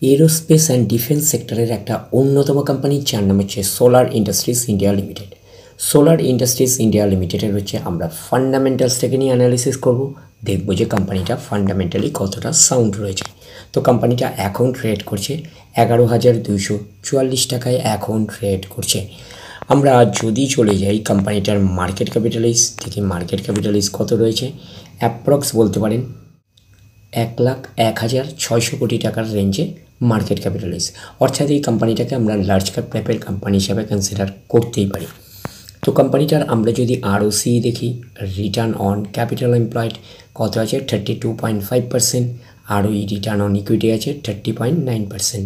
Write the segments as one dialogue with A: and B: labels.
A: Aerospace and defence সেক্টরের একটা অন্যতম কোম্পানি যার নাম হচ্ছে solar industries India limited. Solar industries India লিমিটেডের হচ্ছে আমরা ফান্ডামেন্টালস থেকে নিয়ে অ্যানালিসিস করব, দেখব যে কোম্পানিটা ফান্ডামেন্টালি কতটা সাউন্ড রয়েছে। তো কোম্পানিটা এখন ট্রেড করছে 11,244 টাকায় এখন ট্রেড করছে। আমরা যদি চলে যাই কোম্পানিটার মার্কেট ক্যাপিটালাইজ, দেখি মার্কেট ক্যাপিটালাইজ কত রয়েছে। অ্যাপ্রক্স বলতে পারেন 1,01,600 কোটি টাকার রেঞ্জে মার্কেট ক্যাপিটালাইজ, অর্থাৎ এই কোম্পানিটাকে আমরা লার্জ ক্যাপ টাইপের কোম্পানি হিসাবে কনসিডার করতেই পারি। তো কোম্পানিটার আমরা যদি আরওসি দেখি, রিটার্ন অন ক্যাপিটাল এমপ্লয়েড কত আছে 32.5%, আরওই রিটার্ন অন ইকুইটি আছে 30.9%।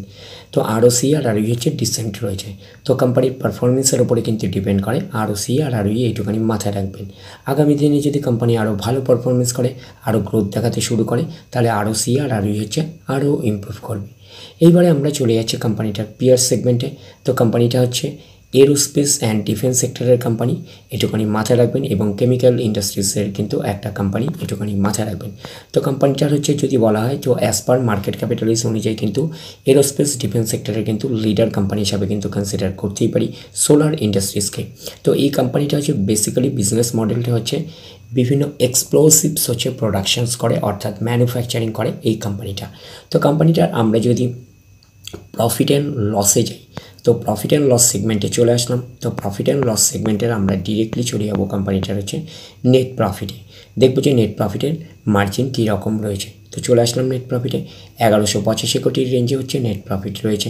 A: তো আরওসি আর আরওই হচ্ছে ডিসেন্ট রয়েছে। তো কোম্পানির পারফরমেন্সের ওপরে কিন্তু ডিপেন্ড করে আরওসি আর আরওই, এইটুখানি মাথায় রাখবেন। আগামী দিনে যদি কোম্পানি আরও ভালো পারফরমেন্স করে, আরও গ্রোথ দেখাতে শুরু করে, তাহলে আরওসি আর আরওই হচ্ছে আরও ইমপ্রুভ করবে। এইবারে আমরা চলে যাচ্ছি কোম্পানিটার পিয়ার সেগমেন্টে। তো কোম্পানিটা হচ্ছে এরোস্পেস অ্যান্ড ডিফেন্স সেক্টরের কোম্পানি, এটুখানি মাথায় রাখবেন, এবং কেমিক্যাল ইন্ডাস্ট্রিজের কিন্তু একটা কোম্পানি, এটুখানি মাথায় রাখবেন। তো কোম্পানিটার হচ্ছে যদি বলা হয় তো অ্যাজ পার মার্কেট ক্যাপিটালাইজ অনুযায়ী কিন্তু এরোস্পেস ডিফেন্স সেক্টরের কিন্তু লিডার কোম্পানি হিসাবে কিন্তু কনসিডার করতেই পারি সোলার ইন্ডাস্ট্রিজকে। তো এই কোম্পানিটা হচ্ছে বেসিক্যালি বিজনেস মডেলটা হচ্ছে বিভিন্ন এক্সপ্লোসিভস হচ্ছে প্রোডাকশনস করে, অর্থাৎ ম্যানুফ্যাকচারিং করে এই কোম্পানিটা। তো কোম্পানিটার আমরা যদি প্রফিট অ্যান্ড লসে যাই, তো প্রফিট অ্যান্ড লস সেগমেন্টে চলে আসলাম। তো প্রফিট অ্যান্ড লস সেগমেন্টের আমরা ডিরেক্টলি চলে যাবো কোম্পানিটার হচ্ছে নেট প্রফিটে, দেখবো যে নেট প্রফিটের মার্জিন কী রকম রয়েছে। তো চলে আসলাম নেট প্রফিটে, 1185 কোটির রেঞ্জে হচ্ছে নেট প্রফিট রয়েছে।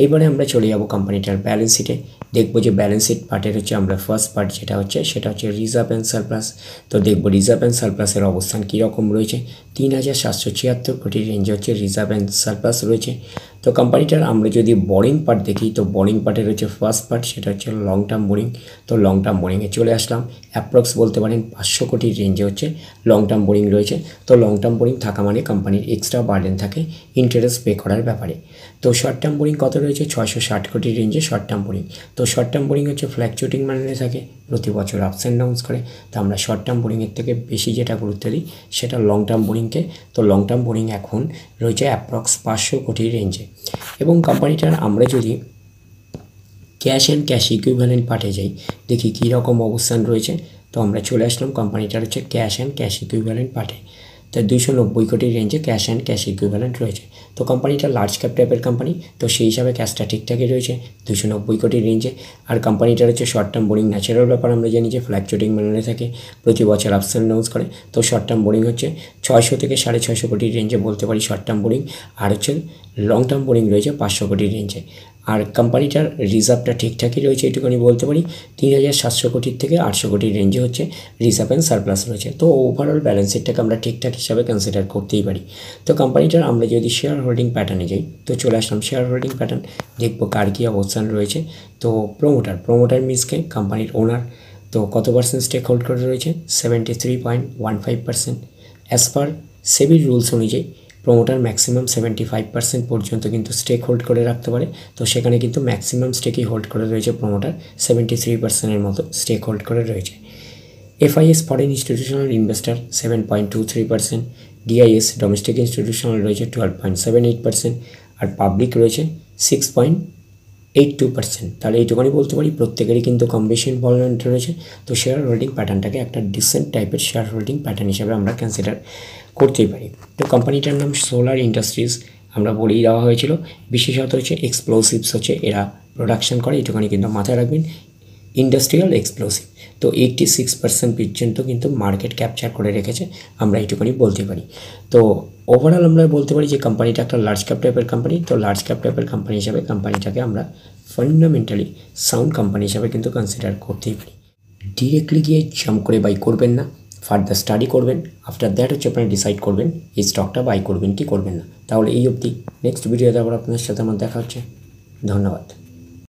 A: এইবারে আমরা চলে যাব কোম্পানিটার ব্যালেন্স শিটে, দেখবো যে ব্যালেন্স শিট পার্টের হচ্ছে আমরা ফার্স্ট পার্ট যেটা হচ্ছে সেটা হচ্ছে রিজার্ভ অ্যান্ড সারপ্লাস। তো দেখবো রিজার্ভ অ্যান্ড সারপ্লাসের অবস্থান কীরকম রয়েছে, 3,776 কোটির রেঞ্জে হচ্ছে রিজার্ভ অ্যান্ড সারপ্লাস রয়েছে। তো কোম্পানিটার আমরা যদি বোরিং পার্ট দেখি, তো বোরিং পার্টের হচ্ছে ফার্স্ট পার্ট সেটা হচ্ছে লং টার্ম বোরিং। তো লং টার্ম বোরিংয়ে চলে আসলাম, অ্যাপ্রক্স বলতে পারেন 500 কোটির রেঞ্জে হচ্ছে লং টার্ম বোরিং রয়েছে। তো লং টার্ম বোরিং থাকা মানে কোম্পানির এক্সট্রা বার্ডেন থাকে ইন্টারেস্ট পে করার ব্যাপারে। তো শর্ট টার্ম বোরিং কত রয়েছে, 660 কোটির রেঞ্জে শর্ট টার্ম বোরিং। তো শর্ট টার্ম বোরিং হচ্ছে ফ্ল্যাকচুয়েটিং মানে থাকে, প্রতি বছর আপস অ্যান্ড ডাউন্স করে। তো আমরা শর্ট টার্ম বোরিংয়ের থেকে বেশি যেটা গুরুত্ব দিই সেটা লং টার্ম বোরিংকে। তো লং টার্ম বোরিং এখন রয়েছে অ্যাপ্রক্স 500 কোটির রেঞ্জে। এবং কোম্পানিটার আমরা যদি ক্যাশ অ্যান্ড ক্যাশ ইকুইভ্যালেন্ট পার্টে যাই, দেখি কী রকম অবস্থান রয়েছে। তো আমরা চলে আসলাম কোম্পানিটার হচ্ছে ক্যাশ অ্যান্ড ক্যাশ ইকুইভ্যালেন্ট পার্টে। তো 290 কোটির রেঞ্জে ক্যাশ অ্যান্ড ক্যাশ ইকুইভ্যালেন্ট রয়েছে। তো কোম্পানিটা লার্জ ক্যাপ টাইপের কোম্পানি, তো সেই হিসাবে ক্যাশটা ঠিকঠাকই রয়েছে 290 কোটির রেঞ্জে। আর কোম্পানিটার হচ্ছে শর্ট টার্ম বোরিং ন্যাচারাল ব্যাপার, আমরা জানি যে ফ্ল্যাকচুয়েটিং মানে থাকে, প্রতি বছর আপস অ্যান্ড ডাউন্স করে। তো শর্ট টার্ম বোরিং হচ্ছে 600 থেকে 650 কোটির রেঞ্জে বলতে পারি শর্ট টার্ম বোরিং, আর হচ্ছে লং টার্ম বোরিং রয়েছে 500 কোটির রেঞ্জে। আর কোম্পানিটার রিজার্ভটা ঠিকঠাকই রয়েছে, এটুকুনি বলতে পারি 3,700 কোটির থেকে 800 কোটির রেঞ্জে হচ্ছে রিজার্ভ অ্যান্ড সারপ্লাস রয়েছে। তো ওভারঅল ব্যালেন্স শিটটাকে আমরা ঠিকঠাক হিসাবে কনসিডার করতেই পারি। তো কোম্পানিটার আমরা যদি শেয়ার হোল্ডিং প্যাটার্নে যাই, তো চলে আসলাম শেয়ার হোল্ডিং প্যাটার্ন, দেখবো কার কী অবস্থান রয়েছে। তো প্রমোটার মিন্সকে কোম্পানির ওনার, তো কত পার্সেন্ট স্টেক হোল্ড করে রয়েছে, 73.15%। অ্যাজ পার সেবির রুলস অনুযায়ী প্রমোটার ম্যাক্সিমাম 75% পর্যন্ত কিন্তু স্টেক হোল্ড করে রাখতে পারে। তো সেখানে কিন্তু ম্যাক্সিমাম স্টেকই হোল্ড করে রয়েছে প্রমোটার, 73%-এর মতো স্টেক হোল্ড করে রয়েছে। FIS foreign institutional investor 7.23%, DIS domestic institutional রয়েছে 12.78%, আর পাবলিক রয়েছে 6.82%। তাহলে এইটুকুনি বলতে পারি প্রত্যেকেরই কিন্তু কম বেশি ইনভলভমেন্ট রয়েছে। তো শেয়ার হোল্ডিং প্যাটার্নটাকে একটা ডিসেন্ট টাইপের শেয়ার হোল্ডিং প্যাটার্ন হিসাবে আমরা কনসিডার করতেই পারি। তো কোম্পানিটার নাম সোলার ইন্ডাস্ট্রিজ, আমরা বলেই দেওয়া হয়েছিল, বিশেষত হচ্ছে এক্সপ্লোসিভস হচ্ছে এরা প্রোডাকশন করে, এটুকুনি কিন্তু মাথায় রাখবেন, ইন্ডাস্ট্রিয়াল এক্সপ্লোসিভ। তো 86% পর্যন্ত কিন্তু মার্কেট ক্যাপচার করে রেখেছে, আমরা এইটুকুনি বলতে পারি। তো ওভারঅল আমরা বলতে পারি যে কোম্পানিটা একটা লার্জ ক্যাপ টাইপের কোম্পানি। তো লার্জ ক্যাপ টাইপের কোম্পানি হিসাবে কোম্পানিটাকে আমরা ফান্ডামেন্টালি সাউন্ড কোম্পানি হিসাবে কিন্তু কনসিডার করতেই পারি। ডিরেক্টলি গিয়ে জাম্প করে বাই করবেন না, ফার্দার স্টাডি করবেন, আফটার দ্যাট হচ্ছে আপনারা ডিসাইড করবেন এই স্টকটা বাই করবেন কি করবেন না। তাহলে এই অবধি, নেক্সট ভিডিওতে আবার আপনার সাথে আমার দেখা হচ্ছে। ধন্যবাদ।